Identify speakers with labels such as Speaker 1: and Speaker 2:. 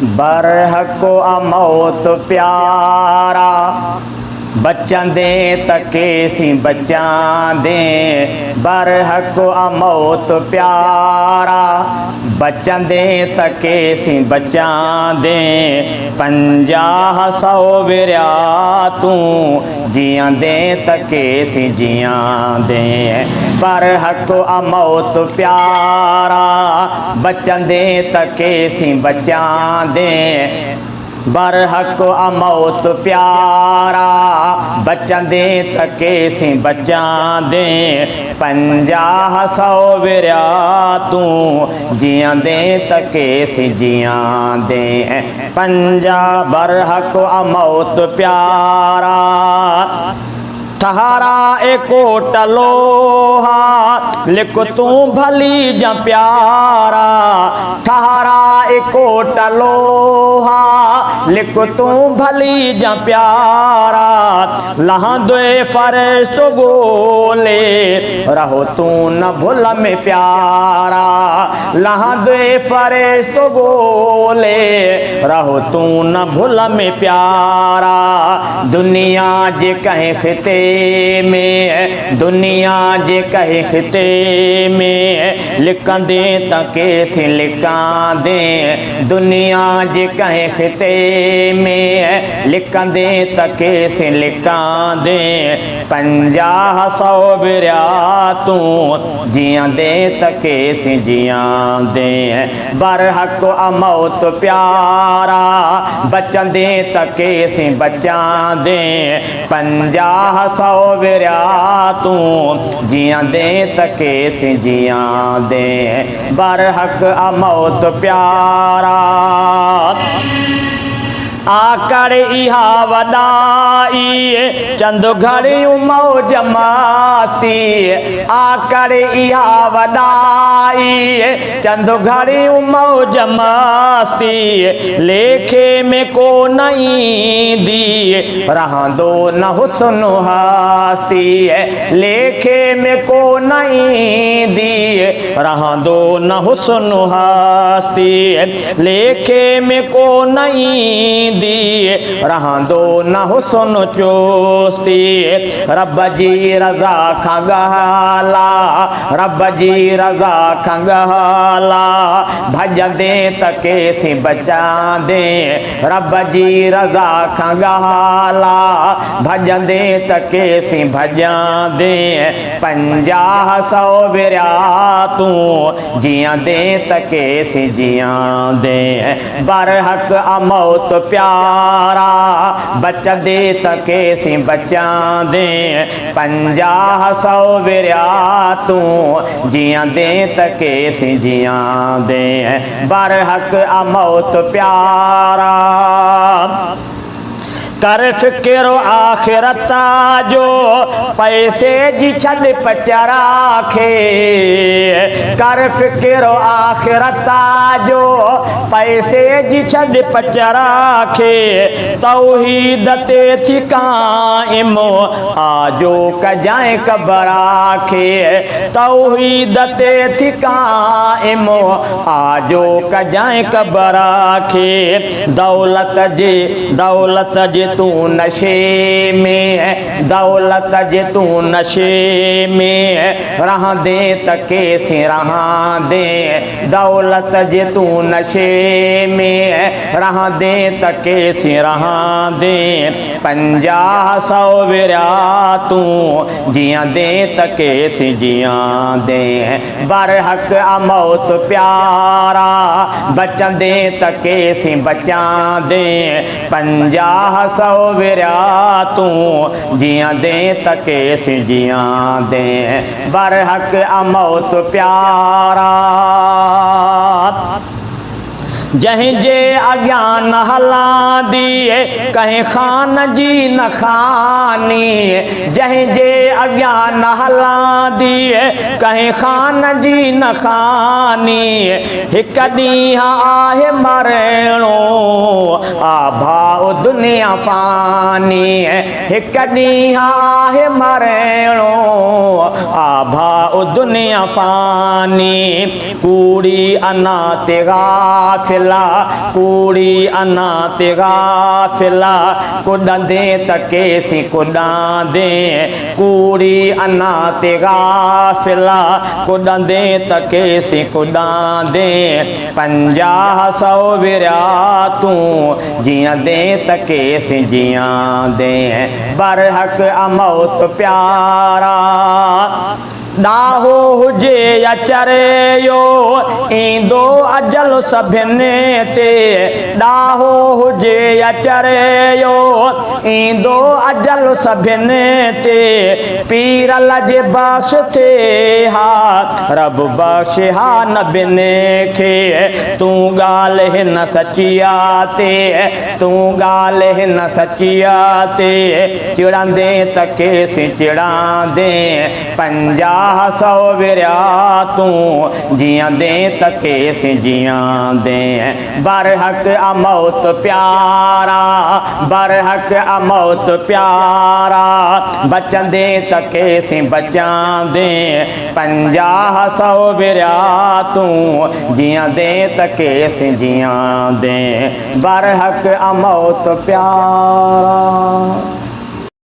Speaker 1: बरहक मौत प्यारा बच्चन दे तके सी बच्चां दे बरहक मौत प्यारा बच्चन दे तके सी बच्चां दे 50-100 विरिया तू जियां दे तके सी जियां दे बरहक मौत प्यारा बच्चन दे तके सी बच्चां दे बरहक मौत प्यारा बच्चन दे तके सी बच्चां दे 50-100 विरिया तू जियां दे तके सी जियां दे 50 बरहक मौत प्यारा ठहरा कोट लोहा लिख तू भली जा प्यारा ठहरा कोट लोहा लिख तू भली जा प्यारा लहंदे फरिश्त गोले रहो तू न भुल में प्यारा लहंदे फरिश्त गोले रहो तू न भुल में प्यारा दुनिया जे कहीं खिते में दुनिया जे कहीं खिते में लिखंदे तके सी लिखां दे दुनिया जे कहीं खिते में लिखंदे तके सी लिखां दे 50-100 विरिया तू जियां दे तके सी जियां दे बरहक मौत प्यारा बच्चन दे तके सी बच्चां दे 50-100 विरिया तू जियां दे तके सी जियां दे बरहक मौत प्यारा आकर इहा वॾाई चंद घड़ियूं मौज मस्ती आकर इहा वॾाई चंद घड़ियूं मौज मस्ती लेखे में को न ईंदी रहंदो न हुस्न हस्ती लेखे में को न ईंदी रहंदो न हुस्न हस्ती लेखे में को न ईंदी रहंदो न हुस्न चुस्ती रब जी रज़ा खां ॻाल्हा रब जी रज़ा खां ॻाल्हा भॼंदे तके सी बचां दे रब जी रज़ा खां ॻाल्हा भॼंदे तके सी भॼां दे 50-100 विरिया तू जियां दे तके सी जियां दे बरहक मौत प्यारा बच्चन दे तके सी बच्चां दे 50-100 विरिया तू जियां दे तके सी जियां दे बरहक मौत प्यारा कर फिक्र आखिरत जो पैसे जी छड़ पचरा खे कर फिक्र आखिरत जो पैसे जी छड़ पचरा खे तौहीद ते थी काइम आजो कजाए कबरा खे तौहीद ते थी काइम आजो कजाए कबरा खे दौलत जे तू नशे में दौलत जे तू नशे में रहंदे तके सी रहंदे दौलत जे तू नशे में रहंदे तके सी रहंदे 50-100 विरिया तू जियां दे तके सी जियां दे बरहक मौत प्यारा बच्चन दे तके सी बच्चां दे 50-100 विरिया तू जियां दे तके सी जियां दे बरहक मौत प्यारा जहीं जे अज्ञान हलांदी कहीं खान जी न खानी जहीं जे अज्ञान हलांदी कहीं खान जी न खानी हिक ॾींहुं आहे मरणो आभाउ दुनिया फानी हिक ॾींहुं आहे मरणो आभाउ दुनिया फानी कूड़ी अना ते गाफ़िला कूड़ी अना ते गाफ़िला कुॾंदे त केसी कुॾांदे कूड़ी अना ते गाफ़िला कुॾंदे त केसी कुॾांदे 50-100 विरातूं जीअंदे त केसी जीअंदे बरहक अमौत प्यारा ॾाहो हुजे या चरियो ईंदो अजल सभिनी ते ॾाहो हुजे या चरियो ईंदो अजल सभिनी ते पीर लॼे बख़्श थे हा रब बख़्श हा नबिने खे तूं ॻाल्हि हिन सचिया ते तूं ॻाल्हि हिन सचिया ते चिड़ंदे त केसी चिड़ांदे 50-100 विरातूं जीअंदे त केसी जीअंदे बरहक अमौत प्यारा बरहक अमौत प्यारा बचंदे त केसी बचांदे 50-100 विरातूं जीअंदे त केसी जीअंदे बरहक अमौत प्यारा।